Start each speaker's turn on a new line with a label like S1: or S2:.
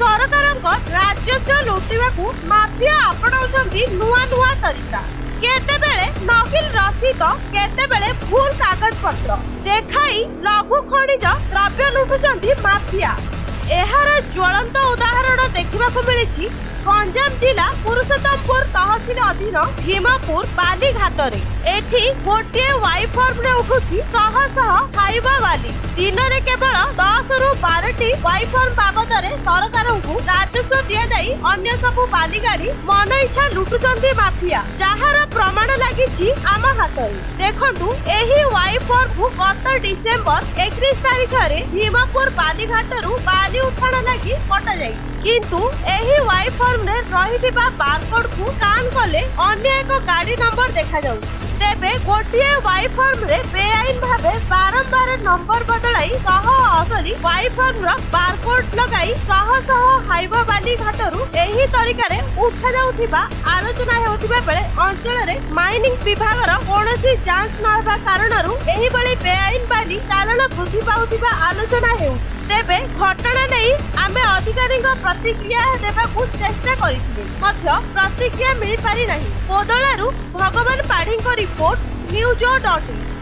S1: सरकारଙ୍କ राजस्व लुटिबाकू माफिया आपणाउछंती नुआ नुआ तरीका। केतेबेले नकिल रसीद केतेबेले भूल कागज पत्र देखाई लघु खनिज द्रव्य लुटुछंती माफिया। एहार ज्वलंत उदाहरण देखिबाकू मिलिछि गंजाम जिला पुरुषोत्तमपुर तहसील अधीन भीमपुर बालीघाटरे। एठी गोटे वाई फार्म रे उठुछि शह शह खाइबा बाली। दिन रे केवल 10 रु 12टी वाई फार्म बाबदरे सरकारଙ୍କୁ राजस्व दिया जाई अन्य सबु बाली गाड़ी मन इच्छा लुटुचंती माफिया, जहार प्रमाण लागिछि आम हातरे। देखंतु एही वाई फार्म को गत डिसेंबर 31 तारिख रे भीमपुर बालीघाटरू बाली उठाण लागि कटा जाइछि, किंतु एही वाई फार्म रे रहिथिबा बारकोड को स्कान कले अन्य एक गाड़ी नंबर देखा जाउछि। तेबे गोटिए वाई फार्म रे बेआईन भाबे बारंबार नंबर बदलाई सह असली वाई फार्म रो बारकोड लगाई सह सह हाइबा बाली घाटरू एही तरीका रे उठा जाउथिबा आलोचना हेउथिबा बेले अंचल रे माइनिंग विभाग रो कोनोसी जांच न हेबा कारणरू एही बळी बेआईन बाली चालन वृद्धि पाउथिबा आलोचना हेउछि। तेबे घटना नै आमे अधिकारी प्रतिक्रिया देबाकू चेष्टा करिथिले मध्य प्रतिक्रिया मिली पारि नाही। कोदलारू भगवान पाढ़ी रिपोर्ट न्यूज.in।